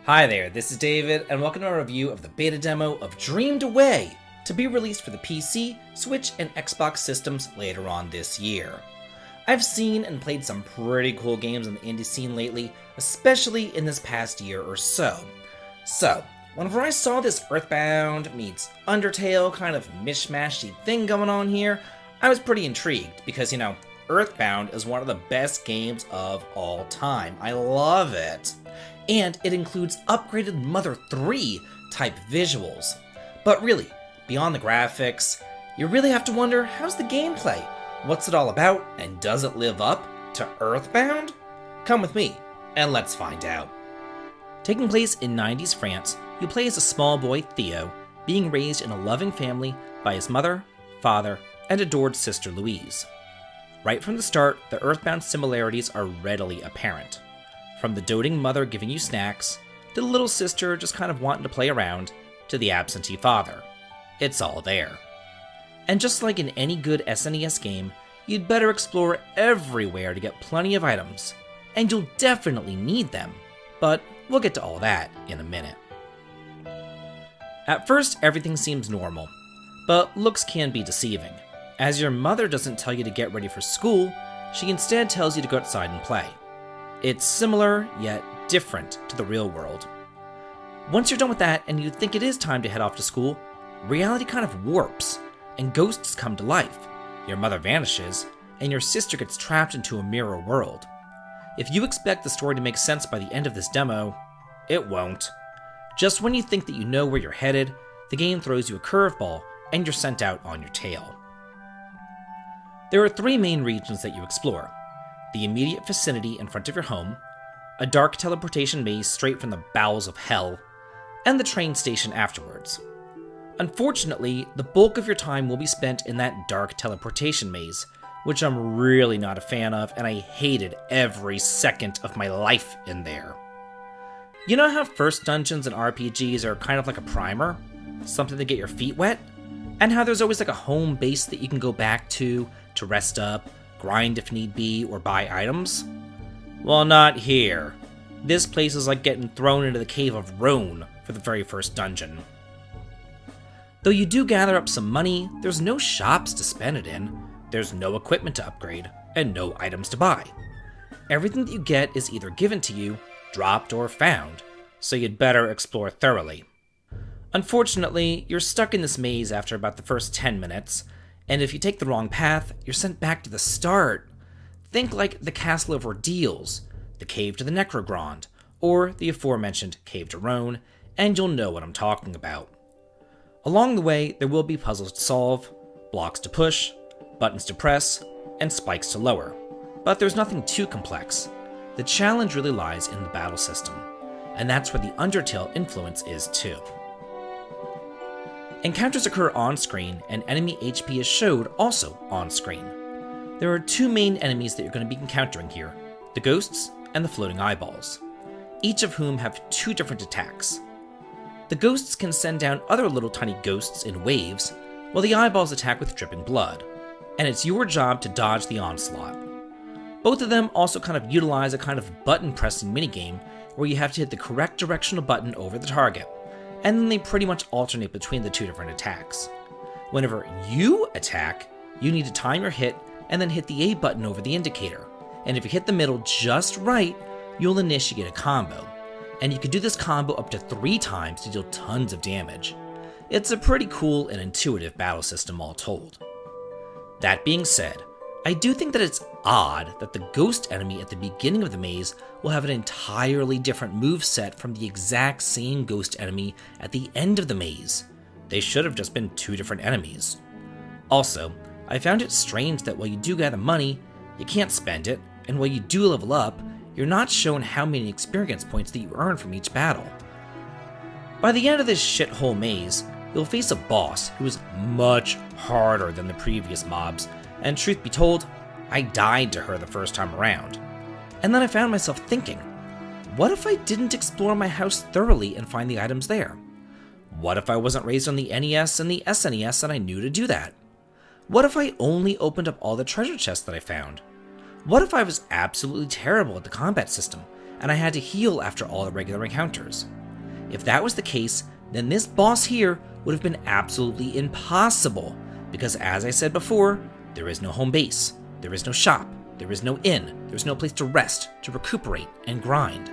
Hi there, this is David, and welcome to our review of the beta demo of Dreamed Away, to be released for the PC, Switch, and Xbox systems later on this year. I've seen and played some pretty cool games on the indie scene lately, especially in this past year or so. So, whenever I saw this EarthBound meets Undertale kind of mishmashy thing going on here, I was pretty intrigued because, EarthBound is one of the best games of all time. I love it. And it includes upgraded Mother 3 type visuals. But really, beyond the graphics, you really have to wonder, how's the gameplay? What's it all about, and does it live up to EarthBound? Come with me, and let's find out. Taking place in 90s France, you play as a small boy, Theo, being raised in a loving family by his mother, father, and adored sister Louise. Right from the start, the EarthBound similarities are readily apparent. From the doting mother giving you snacks, to the little sister just kind of wanting to play around, to the absentee father. It's all there. And just like in any good SNES game, you'd better explore everywhere to get plenty of items, and you'll definitely need them, but we'll get to all that in a minute. At first, everything seems normal, but looks can be deceiving, as your mother doesn't tell you to get ready for school, she instead tells you to go outside and play. It's similar, yet different to the real world. Once you're done with that and you think it is time to head off to school, reality kind of warps, and ghosts come to life. Your mother vanishes, and your sister gets trapped into a mirror world. If you expect the story to make sense by the end of this demo, it won't. Just when you think that you know where you're headed, the game throws you a curveball, and you're sent out on your tail. There are three main regions that you explore: the immediate vicinity in front of your home, a dark teleportation maze straight from the bowels of hell, and the train station afterwards. Unfortunately, the bulk of your time will be spent in that dark teleportation maze, which I'm really not a fan of, and I hated every second of my life in there. You know how first dungeons in RPGs are kind of like a primer? Something to get your feet wet? And how there's always like a home base that you can go back to rest up, grind if need be, or buy items? Well, not here. This place is like getting thrown into the Cave of Roan for the very first dungeon. Though you do gather up some money, there's no shops to spend it in, there's no equipment to upgrade, and no items to buy. Everything that you get is either given to you, dropped, or found, so you'd better explore thoroughly. Unfortunately, you're stuck in this maze after about the first 10 minutes, and if you take the wrong path, you're sent back to the start. Think like the Castle of Ordeals, the Cave to the Necrogrond, or the aforementioned Cave to Roan, and you'll know what I'm talking about. Along the way, there will be puzzles to solve, blocks to push, buttons to press, and spikes to lower, but there's nothing too complex. The challenge really lies in the battle system, and that's where the Undertale influence is too. Encounters occur on-screen, and enemy HP is showed also on-screen. There are two main enemies that you're going to be encountering here, the ghosts and the floating eyeballs, each of whom have two different attacks. The ghosts can send down other little tiny ghosts in waves, while the eyeballs attack with dripping blood, and it's your job to dodge the onslaught. Both of them also kind of utilize a kind of button-pressing minigame where you have to hit the correct directional button over the target, and then they pretty much alternate between the two different attacks. Whenever you attack, you need to time your hit and then hit the A button over the indicator, and if you hit the middle just right, you'll initiate a combo. And you can do this combo up to 3 times to deal tons of damage. It's a pretty cool and intuitive battle system all told. That being said, I do think that it's odd that the ghost enemy at the beginning of the maze will have an entirely different moveset from the exact same ghost enemy at the end of the maze. They should have just been 2 different enemies. Also, I found it strange that while you do gather money, you can't spend it, and while you do level up, you're not shown how many experience points that you earn from each battle. By the end of this shithole maze, you'll face a boss who is much harder than the previous mobs, and truth be told, I died to her the first time around. And then I found myself thinking, what if I didn't explore my house thoroughly and find the items there? What if I wasn't raised on the NES and the SNES and I knew to do that? What if I only opened up all the treasure chests that I found? What if I was absolutely terrible at the combat system, and I had to heal after all the regular encounters. If that was the case, then this boss here would have been absolutely impossible, because as I said before, there is no home base, there is no shop, there is no inn, there is no place to rest, to recuperate, and grind.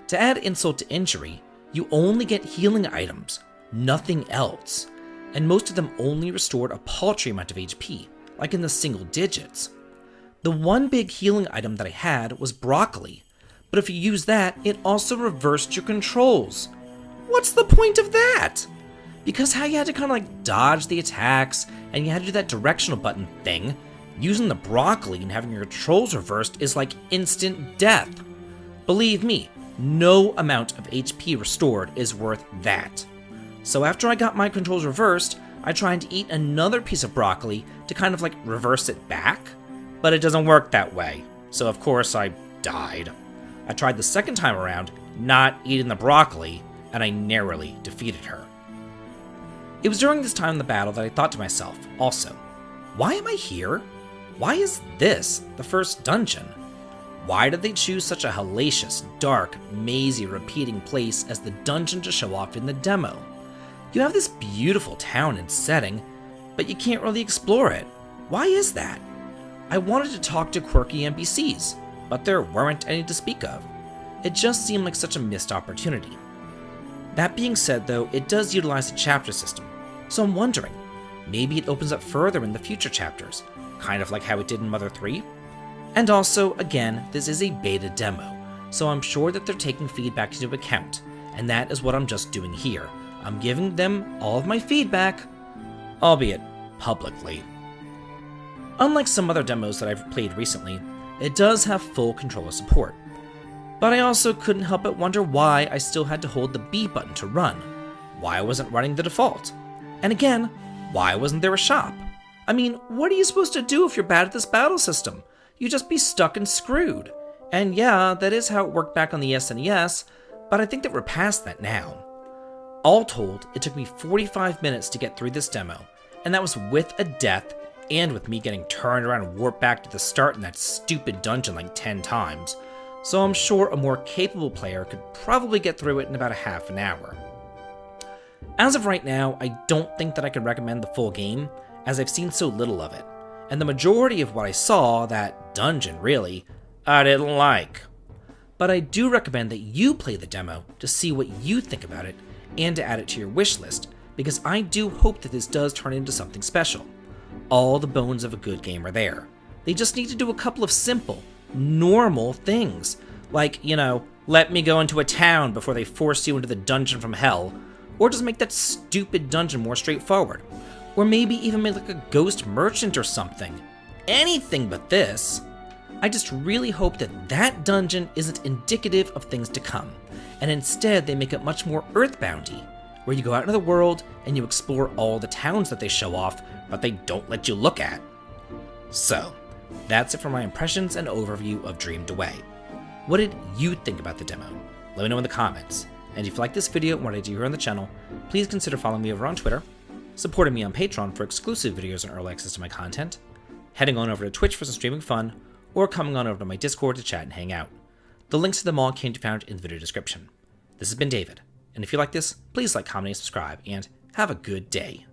To add insult to injury, you only get healing items, nothing else, and most of them only restored a paltry amount of HP, like in the single digits. The one big healing item that I had was broccoli, but if you use that, it also reversed your controls. What's the point of that? Because how you had to kind of like dodge the attacks, and you had to do that directional button thing, using the broccoli and having your controls reversed is like instant death. Believe me, no amount of HP restored is worth that. So after I got my controls reversed, I tried to eat another piece of broccoli to kind of like reverse it back, but it doesn't work that way. So of course I died. I tried the second time around, not eating the broccoli, and I narrowly defeated her. It was during this time in the battle that I thought to myself, also, why am I here? Why is this the first dungeon? Why did they choose such a hellacious, dark, mazy, repeating place as the dungeon to show off in the demo? You have this beautiful town and setting, but you can't really explore it. Why is that? I wanted to talk to quirky NPCs, but there weren't any to speak of. It just seemed like such a missed opportunity. That being said though, it does utilize the chapter system, so I'm wondering, maybe it opens up further in the future chapters, kind of like how it did in Mother 3? And also, again, this is a beta demo, so I'm sure that they're taking feedback into account, and that is what I'm just doing here. I'm giving them all of my feedback, albeit publicly. Unlike some other demos that I've played recently, it does have full controller support. But I also couldn't help but wonder why I still had to hold the B button to run, why I wasn't running the default, and again, why wasn't there a shop? I mean, what are you supposed to do if you're bad at this battle system? You'd just be stuck and screwed. And yeah, that is how it worked back on the SNES, but I think that we're past that now. All told, it took me 45 minutes to get through this demo, and that was with a death and with me getting turned around and warped back to the start in that stupid dungeon like 10 times, so I'm sure a more capable player could probably get through it in about a half an hour. As of right now, I don't think that I could recommend the full game, as I've seen so little of it, and the majority of what I saw, that dungeon really, I didn't like. But I do recommend that you play the demo to see what you think about it, and to add it to your wish list, because I do hope that this does turn into something special. All the bones of a good game are there. They just need to do a couple of simple, normal things, like, let me go into a town before they force you into the dungeon from hell, or just make that stupid dungeon more straightforward, or maybe even make like a ghost merchant or something. Anything but this. I just really hope that that dungeon isn't indicative of things to come, and instead they make it much more EarthBoundy, where you go out into the world and you explore all the towns that they show off, but they don't let you look at. So, that's it for my impressions and overview of Dreamed Away. What did you think about the demo? Let me know in the comments. And if you like this video and what I do here on the channel, please consider following me over on Twitter, supporting me on Patreon for exclusive videos and early access to my content, heading on over to Twitch for some streaming fun, or coming on over to my Discord to chat and hang out. The links to them all can be found in the video description. This has been David, and if you like this, please like, comment, and subscribe, and have a good day.